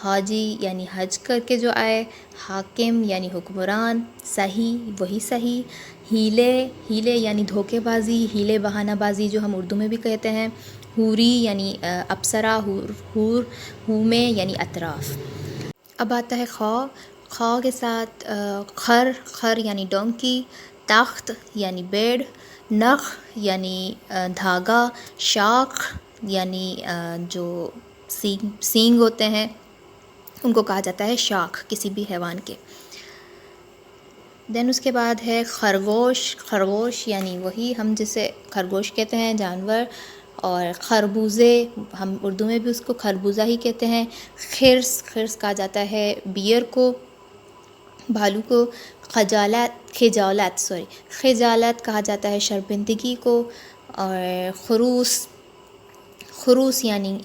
حاجی یعنی حج کر کے جو آئے، حاکم یعنی حکمران، صحیح وہی صحیح، ہیلے یعنی دھوکے بازی، ہیلے بہانہ بازی جو ہم اردو میں بھی کہتے ہیں، حوری یعنی اپسرا، حور، حومے یعنی اطراف۔ اب آتا ہے خا کے ساتھ خر یعنی ڈونکی، تخت یعنی بیڈ، نخ یعنی دھاگا، شاخ یعنی جو سینگ ہوتے ہیں ان کو کہا جاتا ہے شاخ کسی بھی حیوان کے۔ دین اس کے بعد ہے خرگوش یعنی وہی ہم جسے خرگوش کہتے ہیں جانور، اور خربوزے ہم اردو میں بھی اس کو خربوزہ ہی کہتے ہیں۔ خرس کہا جاتا ہے بیئر کو، بھالو کو۔ خجالت کہا جاتا ہے شرمندگی کو، اور خروس یعنی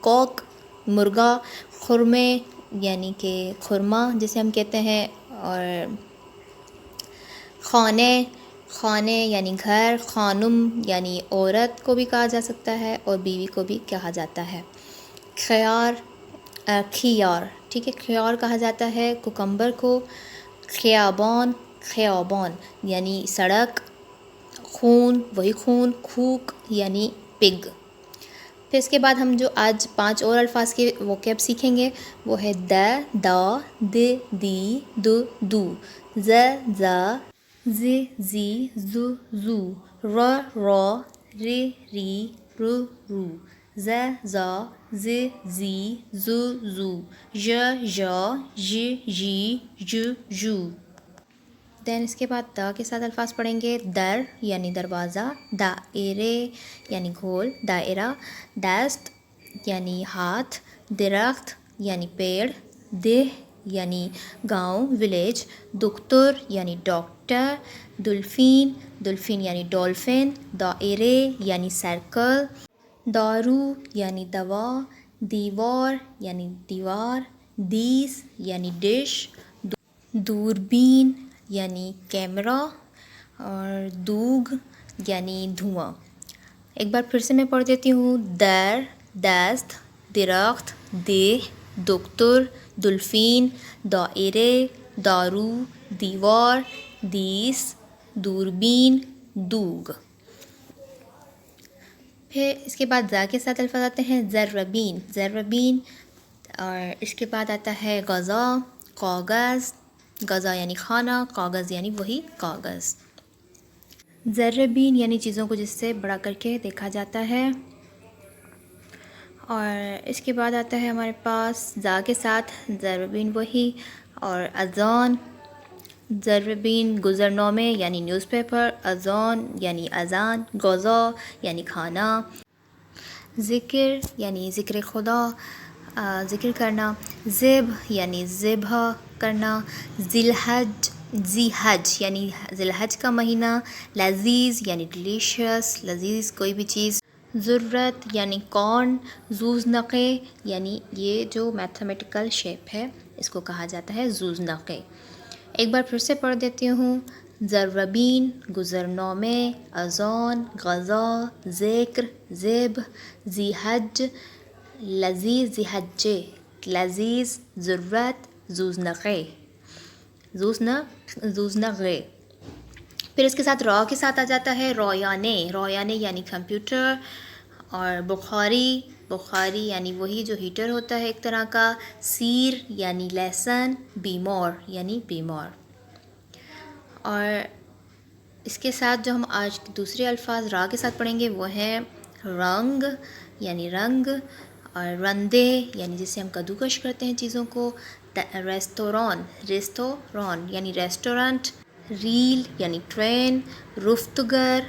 کوک مرغا، خرمے یعنی کہ خرما جسے ہم کہتے ہیں، اور خانے یعنی گھر، خانم یعنی عورت کو بھی کہا جا سکتا ہے اور بیوی کو بھی کہا جاتا ہے۔ خیار ٹھیک ہے، خیار کہا جاتا ہے کوکمبر کو۔ خیابان یعنی سڑک، خون وہی خون، کھوک یعنی پگ۔ پھر اس کے بعد ہم جو آج 5 اور الفاظ کے ووکیب سیکھیں گے وہ ہے دا، دی، دو، ز، زی، زو، رو، ری، رو، ز، زی، زو، جی، جو۔ دین اس کے بعد دا کے ساتھ الفاظ پڑھیں گے۔ در یعنی دروازہ، دائرے یعنی گول، دائرہ، دست یعنی ہاتھ، درخت یعنی پیڑ، دہ یعنی گاؤں ولیج، دکتر یعنی ڈاکٹر، دلفین یعنی ڈولفن، دائرے یعنی سرکل، دارو یعنی دوا، دیوار یعنی دیوار، دیس یعنی ڈش، دوربین یعنی کیمرہ، اور دوگ یعنی دھواں۔ ایک بار پھر سے میں پڑھ دیتی ہوں۔ در، دست، درخت، دہ، دکتر، دلفین، دائرے، دارو، دیوار، دیس، دوربین، دوگ۔ پھر اس کے بعد زا کے ساتھ الفاظ آتے ہیں۔ ذربین، اور اس کے بعد آتا ہے غذا، کاغذ، غذا یعنی کھانا، کاغذ یعنی وہی کاغذ۔ ذربین یعنی چیزوں کو جس سے بڑا کر کے دیکھا جاتا ہے۔ اور اس کے بعد آتا ہے ہمارے پاس زا کے ساتھ ذربین وہی، اور اذان، ذربین گزرنامے یعنی نیوز پیپر، اذان یعنی اذان، غذا یعنی کھانا، ذکر یعنی ذکر خدا، ذکر کرنا، ذبح یعنی ذبح کرنا، ذی حج یعنی ذی الحج کا مہینہ، لذیذ یعنی ڈیلیشیس، لذیذ کوئی بھی چیز، ذرت یعنی کارن، زوزنقے یعنی یہ جو میتھمیٹیکل شیپ ہے اس کو کہا جاتا ہے زوزنقے۔ ایک بار پھر سے پڑھ دیتی ہوں۔ ذربین، گزرنامے، اذان، غذا، ذکر، ذبح، ذی حج، لذیذ، ذی حجے، لذیذ، ذرت، زوزنقے۔ پھر اس کے ساتھ را کے ساتھ آ جاتا ہے رویانے یعنی کمپیوٹر، اور بخاری یعنی وہی جو ہیٹر ہوتا ہے ایک طرح کا، سیر یعنی لہسن، بیمار یعنی بیمار۔ اور اس کے ساتھ جو ہم آج دوسرے الفاظ را کے ساتھ پڑھیں گے وہ ہیں رنگ یعنی رنگ، اور رندے یعنی جسے ہم کدوکش کرتے ہیں چیزوں کو، ریستوران یعنی ریسٹورنٹ، ریل یعنی ٹرین، رفتگر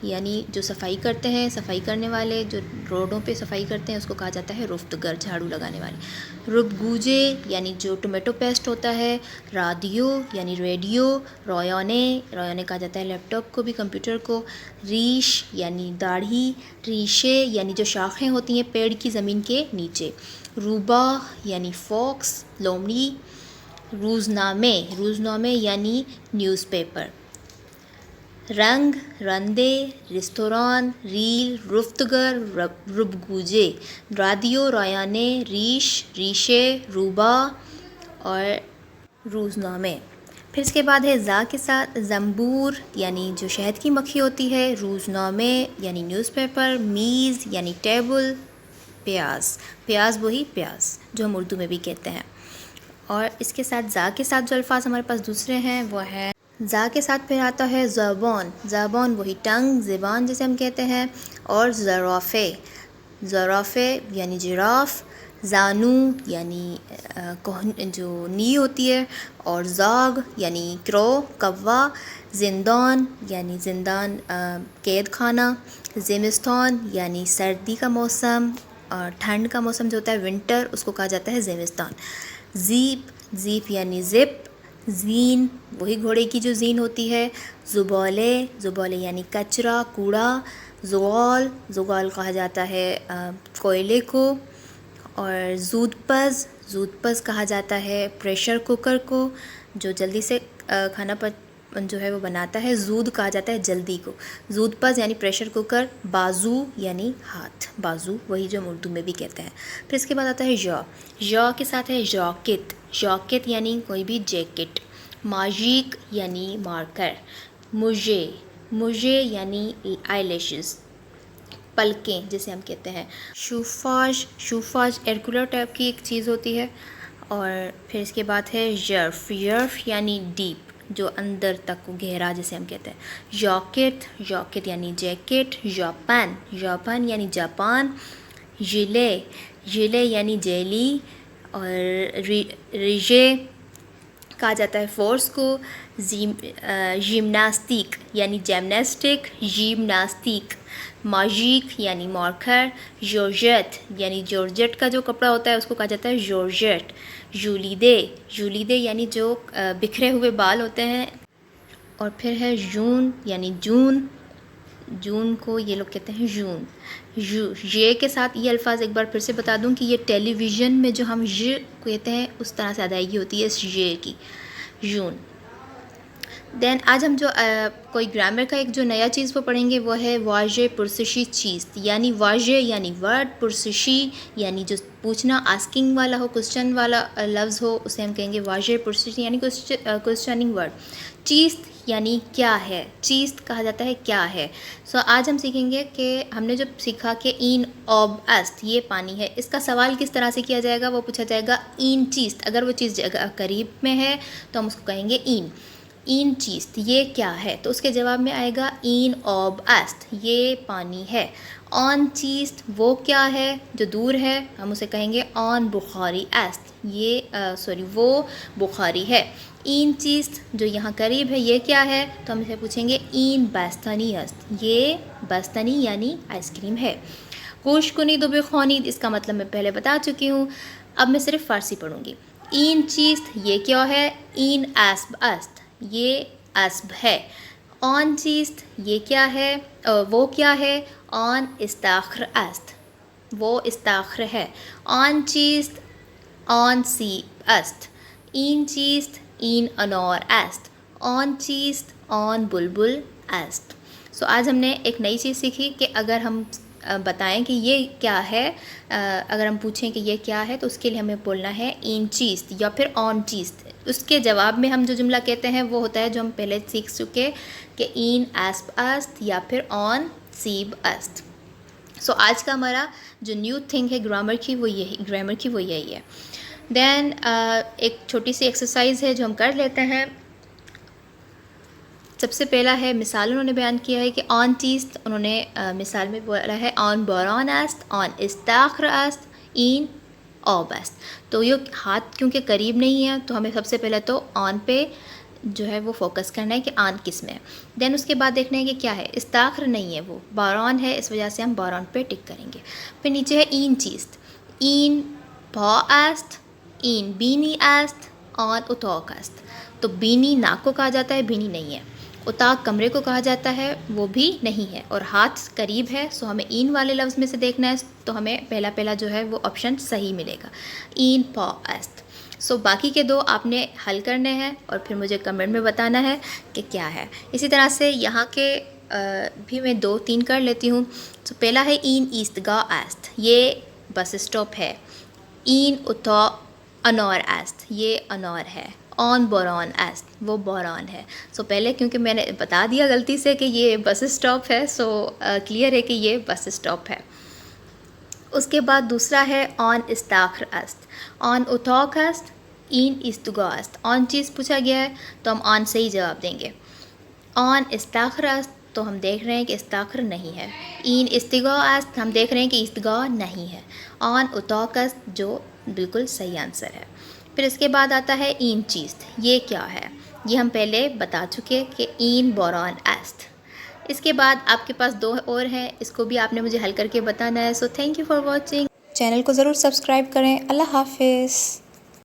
یعنی جو صفائی کرتے ہیں، صفائی کرنے والے جو روڈوں پہ صفائی کرتے ہیں اس کو کہا جاتا ہے رفتگر، جھاڑو لگانے والے۔ ربگوجے یعنی جو ٹومیٹو پیسٹ ہوتا ہے، رادیو یعنی ریڈیو، رویانے کہا جاتا ہے لیپ ٹاپ کو بھی، کمپیوٹر کو، ریش یعنی داڑھی، ریشے یعنی جو شاخیں ہوتی ہیں پیڑ کی زمین کے نیچے، روبا یعنی فاکس رنگ، رندے، ریستوران، ریل، رفتگر، ربگوجے، رادیو، رایانے، ریش، ریشے، روبا اور روزنامے. پھر اس کے بعد ہے زا کے ساتھ زنبور یعنی جو شہد کی مکھی ہوتی ہے، روزنامے یعنی نیوز پیپر، میز یعنی ٹیبل، پیاز، پیاز وہی پیاز جو ہم اردو میں بھی کہتے ہیں. اور اس کے ساتھ زا کے ساتھ جو الفاظ ہمارے پاس دوسرے ہیں وہ ہیں، زا کے ساتھ پھر آتا ہے زبان، زبان وہی ٹنگ، زبان جسے ہم کہتے ہیں، اور زرافے، زرافے یعنی جراف، زانو یعنی جو نی ہوتی ہے، اور زاغ یعنی کرو، کوا، زندان یعنی زندان قید خانہ، زمستان یعنی سردی کا موسم، اور ٹھنڈ کا موسم جو ہوتا ہے ونٹر اس کو کہا جاتا ہے زمستان. زیپ، زیپ یعنی زپ، زین وہی گھوڑے کی جو زین ہوتی ہے، زبالے، زبالے یعنی کچرا، کوڑا، زغال، زغال کہا جاتا ہے کوئلے کو، اور زودپز، زودپز کہا جاتا ہے پریشر کوکر کو جو جلدی سے کھانا جو ہے وہ بناتا ہے، زود کہا جاتا ہے جلدی کو، زودپز یعنی پریشر کوکر. بازو یعنی ہاتھ، بازو وہی جو ہم اردو میں بھی کہتے ہیں. پھر اس کے بعد آتا ہے ژ، ژ کے ساتھ ہے جاکٹ، جاکٹ یعنی کوئی بھی جیکٹ. ماجیک یعنی مارکر، مجھے، مجھے یعنی آئی لیشز، پلکیں جسے ہم کہتے ہیں. شوفاژ، شوفاژ ایرکولر ٹائپ کی ایک چیز ہوتی ہے. اور پھر اس کے بعد ہے ژرف، ژرف یعنی ڈیپ جو اندر تک گہرا جسے ہم کہتے ہیں. جاکٹ، جاکٹ یعنی جیکٹ. جاپان، جاپان یعنی جاپان. ژیلے، ژیلے یعنی جیلی، اور ریژے کہا جاتا ہے فورس کو. جمناسٹک یعنی جیمناسٹک، جیمناسٹک. ماجیک یعنی مارکر. جورجٹ یعنی جورجٹ کا جو کپڑا ہوتا ہے اس کو کہا جاتا ہے جورجٹ. جولیدے، جولیدے یعنی جو بکھرے ہوئے بال ہوتے ہیں. اور پھر ہے جون یعنی جون، جون کو یہ لوگ کہتے ہیں جون. یہ کے ساتھ یہ الفاظ ایک بار پھر سے بتا دوں کہ یہ ٹیلی ویژن میں جو ہم ژ کہتے ہیں اس طرح سے ادائیگی ہوتی ہے اس یہ کی، جون. دین آج ہم جو کوئی گرامر کا ایک جو نیا چیز وہ پڑھیں گے وہ ہے واژہ پرسشی چیز، یعنی واژہ یعنی ورڈ، پرسشی یعنی جو پوچھنا آسکنگ والا ہو، کوسچن والا لفظ ہو اسے ہم کہیں گے واژہ پرسشی یعنی کوسچننگ ورڈ. چیز یعنی کیا ہے، چیز کہا جاتا ہے کیا ہے. سو آج ہم سیکھیں گے کہ ہم نے جو سیکھا کہ این آب است یہ پانی ہے، اس کا سوال کس طرح سے کیا جائے گا، وہ پوچھا جائے گا این چیز. اگر وہ چیز قریب میں ہے تو ہم اس کو کہیں گے این، این چیز یہ کیا ہے، تو اس کے جواب میں آئے گا این آب است یہ پانی ہے. آن چیز وہ کیا ہے جو دور ہے، ہم اسے کہیں گے آن بخاری است یہ وہ بخاری ہے. این چیز جو یہاں قریب ہے یہ کیا ہے، تو ہم اسے پوچھیں گے این بستنی است یہ بستنی یعنی آئس کریم ہے. گوش کنید و بخوانید اس کا مطلب میں پہلے بتا چکی ہوں، اب میں صرف فارسی پڑھوں گی. این چیز یہ کیا ہے، این اسب است یہ اسب ہے. آن چیز یہ کیا ہے، وہ کیا ہے، آن استاخر است وہ استاخر ہے. آن چیز آن سیب است. این چیز این انار است. آن چیز آن بلبل است. سو آج ہم نے ایک نئی چیز سیکھی کہ اگر ہم بتائیں کہ یہ کیا ہے، اگر ہم پوچھیں کہ یہ کیا ہے تو اس کے لیے ہمیں بولنا ہے این چیز یا پھر آن چیز. اس کے جواب میں ہم جو جملہ کہتے ہیں وہ ہوتا ہے جو ہم پہلے سیکھ چکے کہ این اسب است یا پھر آن سیب است. سو آج کا ہمارا جو نیو تھنگ ہے گرامر کی وہ یہی ہے. دین ایک چھوٹی سی ایکسرسائز ہے جو ہم کر لیتے ہیں. سب سے پہلا ہے مثال انہوں نے بیان کیا ہے کہ آن چیز انہوں نے مثال میں بولا ہے آن باران است، آن استاخر است، این آب است. تو یہ ہاتھ کیونکہ قریب نہیں ہے تو ہمیں سب سے پہلے تو آن پہ جو ہے وہ فوکس کرنا ہے کہ آن کس میں ہے. دین اس کے بعد دیکھنا ہے کہ کیا ہے، استاخر نہیں ہے وہ باران ہے، اس وجہ سے ہم باران پہ ٹک کریں گے. پھر نیچے ہے این چیز، این پا است، این بینی است، آن اتوق است. تو بینی ناک کو کہا جاتا ہے، بینی نہیں ہے. اتاق کمرے کو کہا جاتا ہے وہ بھی نہیں ہے، اور ہاتھ قریب ہے، سو ہمیں این والے لفظ میں سے دیکھنا ہے، تو ہمیں پہلا جو ہے وہ آپشن صحیح ملے گا، این پا است۔ سو باقی کے دو آپ نے حل کرنے ہیں اور پھر مجھے کمنٹ میں بتانا ہے کہ کیا ہے۔ اسی طرح سے یہاں کے بھی میں 2-3 کر لیتی ہوں۔ تو پہلا ہے این ایستگاہ است، یہ بس اسٹاپ ہے۔ این اتا انور است، یہ انور ہے۔ آن بوران است، وہ بوران ہے۔ سو پہلے کیونکہ میں نے بتا دیا غلطی سے کہ یہ بس اسٹاپ ہے، سو کلیئر ہے کہ یہ بس اسٹاپ ہے۔ اس کے بعد دوسرا ہے آن استاخر است، آن اتاق است، این ایستگاہ است۔ آن چیز پوچھا گیا ہے تو ہم آن سے ہی جواب دیں گے۔ آن استاخر است تو ہم دیکھ رہے ہیں کہ استاخر نہیں ہے۔ این استگاہ است ہم دیکھ رہے ہیں کہ استگاہ نہیں ہے۔ آن اتاق است جو بالکل صحیح آنسر ہے۔ پھر اس کے بعد آتا ہے این چیست، یہ کیا ہے؟ یہ ہم پہلے بتا چکے کہ این بوران است۔ اس کے بعد آپ کے پاس 2 اور ہیں، اس کو بھی آپ نے مجھے حل کر کے بتانا ہے۔ So thank you for watching, channel کو ضرور سبسکرائب کریں۔ اللہ حافظ۔